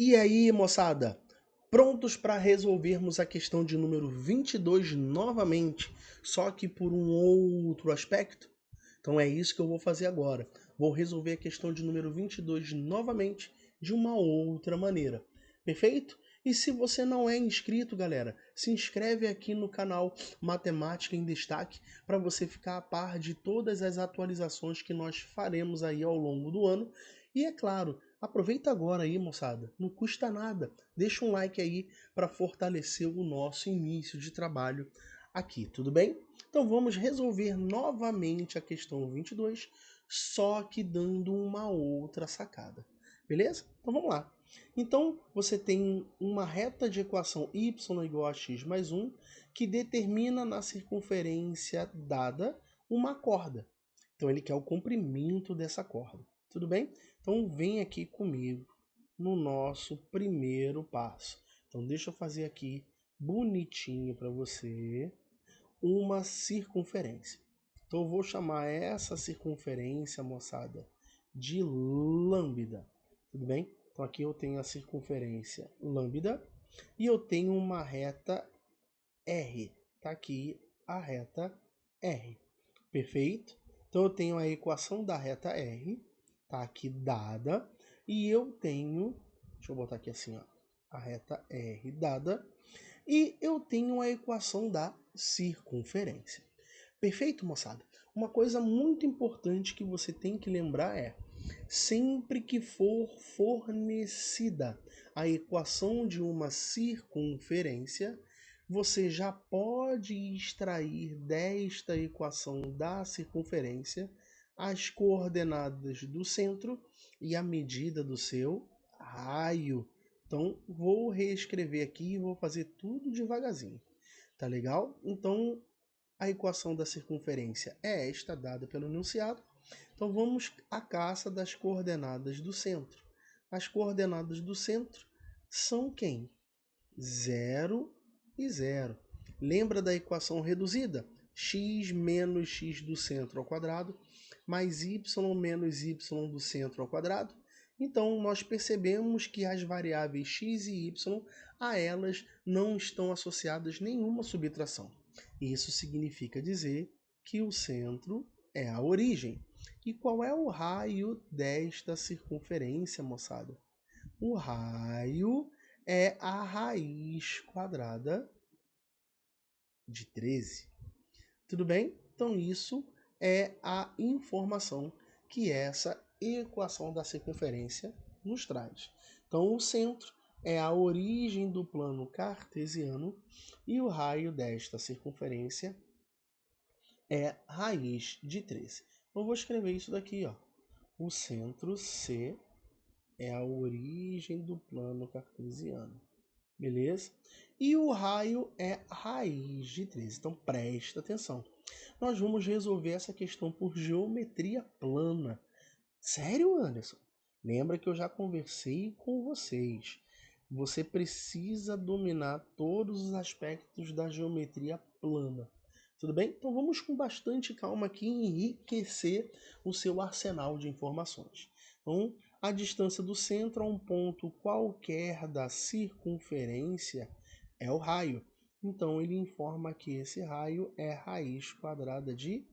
E aí, moçada? Prontos para resolvermos a questão de número 22 novamente, só que por um outro aspecto? Então é isso que eu vou fazer agora. Vou resolver a questão de número 22 novamente de uma outra maneira. Perfeito? E se você não é inscrito, galera, se inscreve aqui no canal Matemática em Destaque para você ficar a par de todas as atualizações que nós faremos aí ao longo do ano. E é claro, aproveita agora aí, moçada, não custa nada. Deixa um like aí para fortalecer o nosso início de trabalho aqui, tudo bem? Então vamos resolver novamente a questão 22, só que dando uma outra sacada. Beleza? Então vamos lá. Então você tem uma reta de equação y igual a x mais 1 que determina na circunferência dada uma corda. Então ele quer o comprimento dessa corda. Tudo bem? Então vem aqui comigo no nosso primeiro passo. Então deixa eu fazer aqui bonitinho para você uma circunferência. Então eu vou chamar essa circunferência, moçada, de lambda. Tudo bem? Então aqui eu tenho a circunferência lambda e eu tenho uma reta R. Tá aqui a reta R. Perfeito? Então eu tenho a equação da reta R, tá aqui dada, e eu tenho, deixa eu botar aqui assim, ó, a reta R dada, e eu tenho a equação da circunferência. Perfeito, moçada? Uma coisa muito importante que você tem que lembrar é, sempre que for fornecida a equação de uma circunferência, você já pode extrair desta equação da circunferência as coordenadas do centro e a medida do seu raio. Então, vou reescrever aqui e vou fazer tudo devagarzinho. Tá legal? Então, a equação da circunferência é esta, dada pelo enunciado. Então, vamos à caça das coordenadas do centro. As coordenadas do centro são quem? 0 e 0. Lembra da equação reduzida? X menos x do centro ao quadrado, mais y menos y do centro ao quadrado. Então, nós percebemos que as variáveis x e y, a elas não estão associadas nenhuma subtração. Isso significa dizer que o centro é a origem. E qual é o raio desta circunferência, moçada? O raio é a raiz quadrada de 13. Tudo bem? Então isso é a informação que essa equação da circunferência nos traz. Então o centro é a origem do plano cartesiano e o raio desta circunferência é raiz de 13. Então eu vou escrever isso daqui, ó. O centro C é a origem do plano cartesiano. Beleza? E o raio é raiz de 13. Então presta atenção. Nós vamos resolver essa questão por geometria plana. Sério, Anderson? Lembra que eu já conversei com vocês. Você precisa dominar todos os aspectos da geometria plana. Tudo bem? Então vamos com bastante calma aqui enriquecer o seu arsenal de informações. Então, a distância do centro a um ponto qualquer da circunferência é o raio. Então, ele informa que esse raio é raiz quadrada de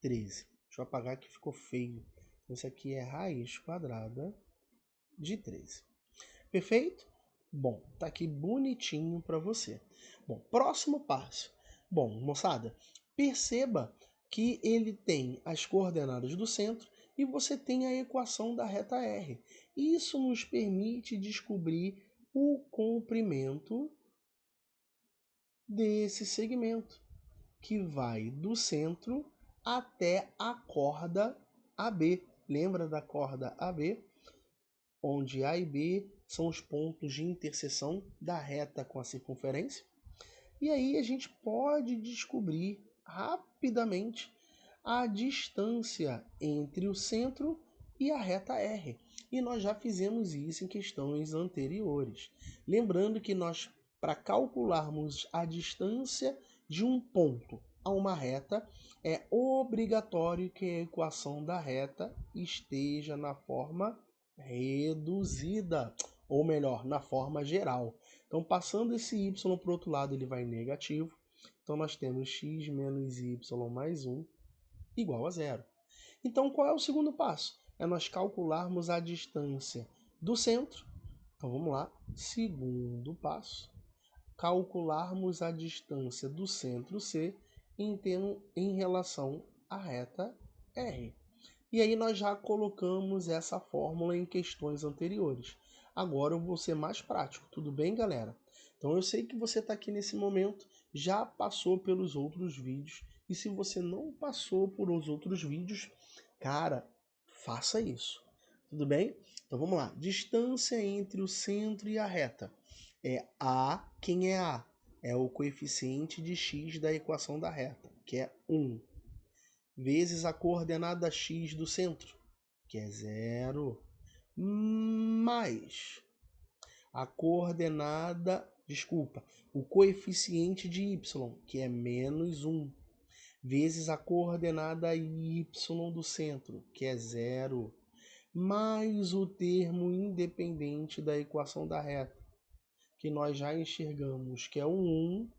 13. Deixa eu apagar que ficou feio. Então, isso aqui é raiz quadrada de 13. Perfeito? Bom, tá aqui bonitinho para você. Bom, próximo passo. Bom, moçada, perceba que ele tem as coordenadas do centro e você tem a equação da reta R. Isso nos permite descobrir o comprimento desse segmento, que vai do centro até a corda AB. Lembra da corda AB? Onde A e B são os pontos de interseção da reta com a circunferência. E aí a gente pode descobrir rapidamente a distância entre o centro e a reta R. E nós já fizemos isso em questões anteriores. Lembrando que nós, para calcularmos a distância de um ponto a uma reta, é obrigatório que a equação da reta esteja na forma reduzida. ou melhor, na forma geral. Então, passando esse y para o outro lado, ele vai negativo. Então, nós temos x menos y mais 1 igual a zero. Então, qual é o segundo passo? É nós calcularmos a distância do centro. Então, vamos lá. Segundo passo, calcularmos a distância do centro C em relação à reta R. E aí nós já colocamos essa fórmula em questões anteriores. Agora eu vou ser mais prático, tudo bem, galera? Então eu sei que você está aqui nesse momento, já passou pelos outros vídeos, e se você não passou por os outros vídeos, cara, faça isso, tudo bem? Então vamos lá, distância entre o centro e a reta. É A, quem é A? É o coeficiente de x da equação da reta, que é 1, vezes a coordenada x do centro, que é 0, mais a coordenada, o coeficiente de y, que é menos 1, vezes a coordenada y do centro, que é 0, mais o termo independente da equação da reta, que nós já enxergamos que é o 1,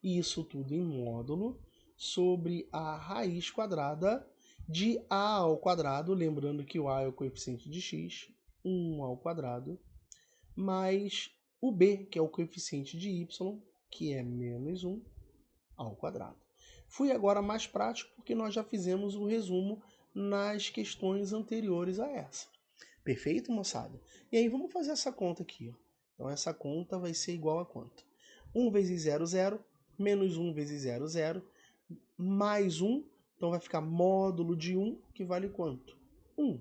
e isso tudo em módulo, sobre a raiz quadrada de a ao quadrado, lembrando que o a é o coeficiente de x, 1 ao quadrado, mais o b, que é o coeficiente de y, que é menos 1 ao quadrado. Fui agora mais prático porque nós já fizemos o resumo nas questões anteriores a essa. Perfeito, moçada? E aí vamos fazer essa conta aqui. Ó. Então essa conta vai ser igual a quanto? 1 vezes 0, 0, menos 1 vezes 0, 0, mais 1, então vai ficar módulo de 1, que vale quanto? 1.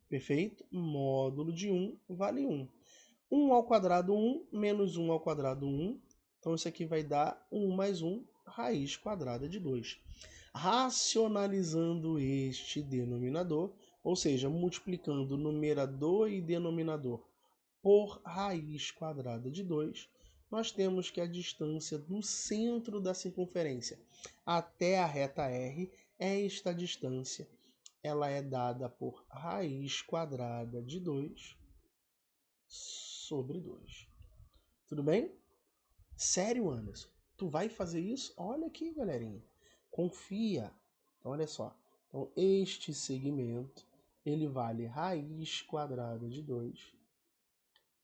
Perfeito? Módulo de 1 vale 1. 1 ao quadrado 1, menos 1 ao quadrado 1. Então isso aqui vai dar 1 mais 1, raiz quadrada de 2. Racionalizando este denominador, ou seja, multiplicando numerador e denominador por raiz quadrada de 2, nós temos que a distância do centro da circunferência até a reta R é esta distância. Ela é dada por raiz quadrada de 2 sobre 2. Tudo bem? Sério, Anderson? Tu vai fazer isso? Olha aqui, galerinha. Confia. Então, olha só. Então, este segmento, ele vale raiz quadrada de 2.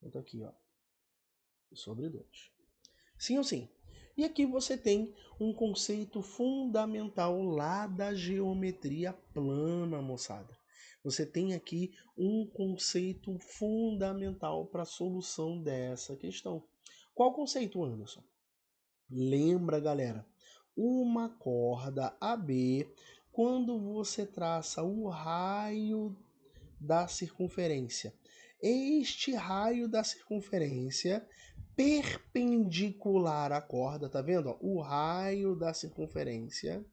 Então, aqui, ó. Sobre 2. Sim ou sim? E aqui você tem um conceito fundamental lá da geometria plana, moçada. Você tem aqui um conceito fundamental para a solução dessa questão. Qual conceito, Anderson? Lembra, galera, uma corda AB, quando você traça o raio da circunferência, este raio da circunferência perpendicular à corda, tá vendo? Ó, o raio da circunferência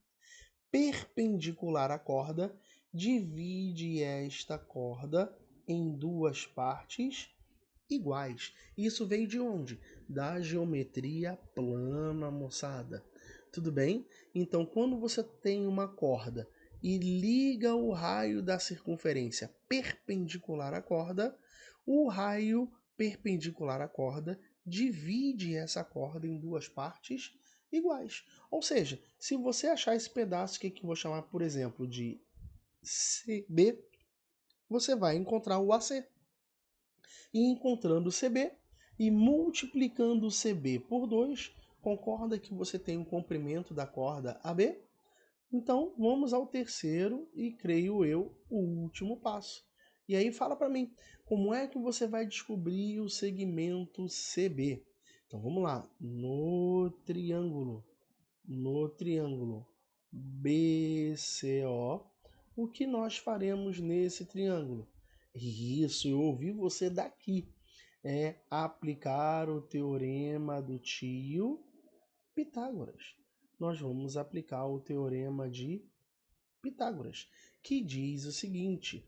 perpendicular à corda divide esta corda em duas partes iguais. Isso veio de onde? Da geometria plana, moçada. Tudo bem? Então, quando você tem uma corda e liga o raio da circunferência perpendicular à corda, o raio perpendicular à corda divide essa corda em duas partes iguais. Ou seja, se você achar esse pedaço que eu vou chamar, por exemplo, de CB, você vai encontrar o AC. E encontrando o CB e multiplicando o CB por 2, concorda que você tem um comprimento da corda AB? Então, vamos ao terceiro e, creio eu, o último passo. E aí fala para mim, como é que você vai descobrir o segmento CB? Então, vamos lá. No triângulo BCO, o que nós faremos nesse triângulo? Isso, eu ouvi você daqui. É aplicar o teorema do tio Pitágoras. Nós vamos aplicar o teorema de Pitágoras, que diz o seguinte: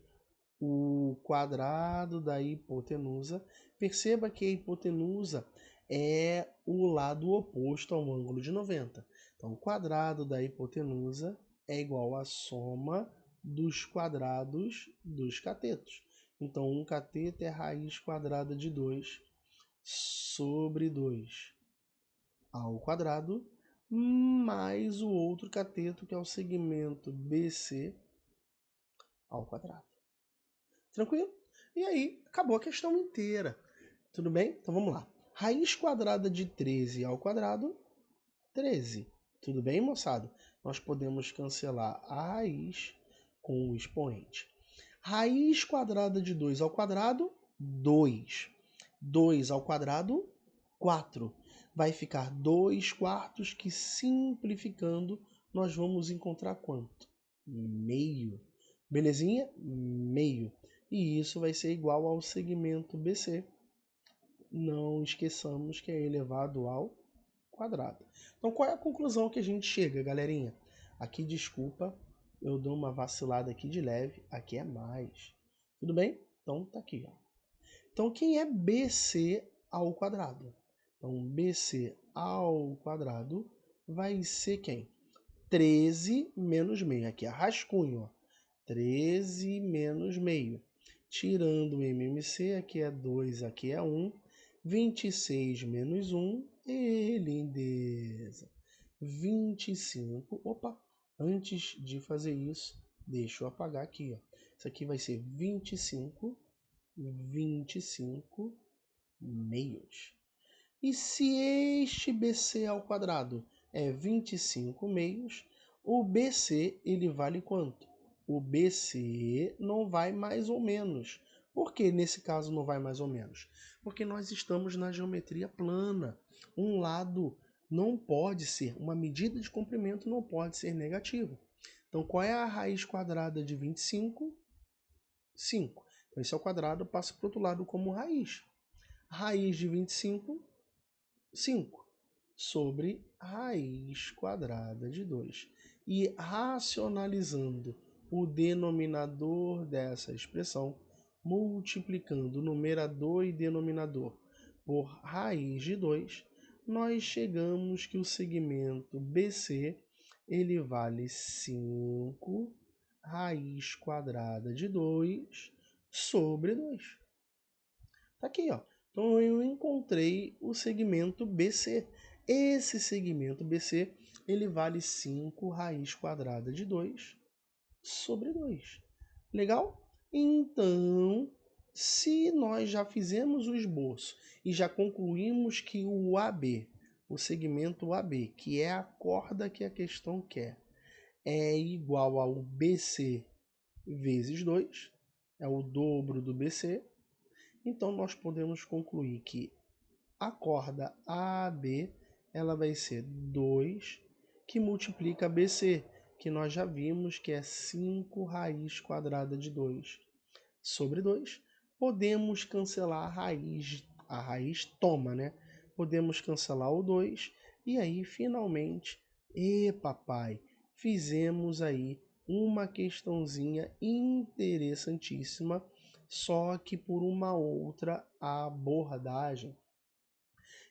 o quadrado da hipotenusa, perceba que a hipotenusa é o lado oposto ao ângulo de 90. Então, o quadrado da hipotenusa é igual à soma dos quadrados dos catetos. Então, 1 cateto é raiz quadrada de 2 sobre 2 ao quadrado, mais o outro cateto, que é o segmento BC, ao quadrado. Tranquilo? E aí, acabou a questão inteira. Tudo bem? Então vamos lá. Raiz quadrada de 13 ao quadrado, 13. Tudo bem, moçada? Nós podemos cancelar a raiz com o expoente. Raiz quadrada de 2 ao quadrado, 2. 2 ao quadrado, 4. Vai ficar 2 quartos, que simplificando, nós vamos encontrar quanto? Meio. Belezinha? Meio. E isso vai ser igual ao segmento BC. Não esqueçamos que é elevado ao quadrado. Então, qual é a conclusão que a gente chega, galerinha? Aqui, desculpa, eu dou uma vacilada aqui de leve. Aqui é mais. Tudo bem? Então, tá aqui, ó. Então, quem é BC ao quadrado? Então, BC ao quadrado vai ser quem? 13 menos meio. Aqui é rascunho, ó. 13 menos meio. Tirando o MMC, aqui é 2, aqui é 1. 26 menos 1, lindeza. 25, opa, antes de fazer isso, deixa eu apagar aqui, ó. Isso aqui vai ser 25 meios. E se este BC ao quadrado é 25 meios, o BC ele vale quanto? O BC não vai mais ou menos. Por que nesse caso não vai mais ou menos? Porque nós estamos na geometria plana. Um lado não pode ser, uma medida de comprimento não pode ser negativa. Então, qual é a raiz quadrada de 25? 5. Então, esse ao quadrado passa para o outro lado como raiz. Raiz de 25, 5, sobre raiz quadrada de 2. E racionalizando o denominador dessa expressão, multiplicando o numerador e denominador por raiz de 2, nós chegamos que o segmento BC ele vale 5 raiz quadrada de 2 sobre 2. Tá aqui, ó. Então eu encontrei o segmento BC. Esse segmento BC, ele vale 5 raiz quadrada de 2 sobre 2. Legal? Então, se nós já fizemos o esboço e já concluímos que o AB, o segmento AB, que é a corda que a questão quer, é igual ao BC vezes 2, é o dobro do BC, então nós podemos concluir que a corda AB ela vai ser 2 que multiplica BC, que nós já vimos que é 5 raiz quadrada de 2 sobre 2. Podemos cancelar a raiz toma, né? Podemos cancelar o 2 e aí finalmente, papai, fizemos aí uma questãozinha interessantíssima, só que por uma outra abordagem.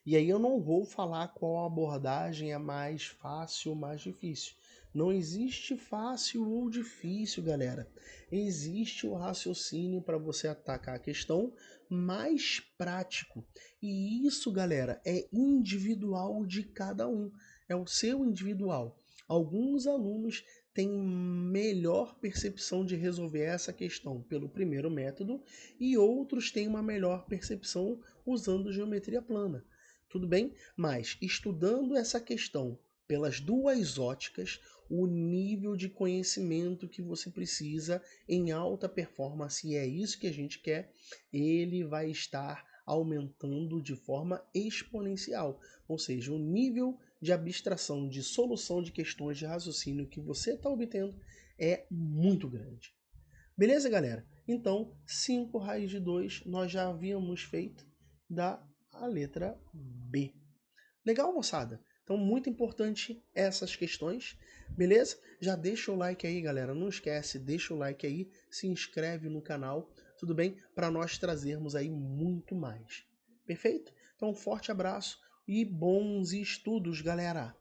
E aí eu não vou falar qual abordagem é mais fácil ou mais difícil. Não existe fácil ou difícil, galera. Existe o raciocínio para você atacar a questão mais prático. E isso, galera, é individual de cada um. É o seu individual. Alguns alunos têm melhor percepção de resolver essa questão pelo primeiro método e outros têm uma melhor percepção usando geometria plana. Tudo bem? Mas estudando essa questão pelas duas óticas, o nível de conhecimento que você precisa em alta performance, e é isso que a gente quer, ele vai estar aumentando de forma exponencial. Ou seja, o nível de abstração, de solução de questões de raciocínio que você está obtendo é muito grande. Beleza, galera? Então, 5 raiz de 2 nós já havíamos feito da a letra B. Legal, moçada? Então, muito importante essas questões, beleza? Já deixa o like aí, galera. Não esquece, deixa o like aí, se inscreve no canal, tudo bem? Para nós trazermos aí muito mais. Perfeito? Então, um forte abraço e bons estudos, galera!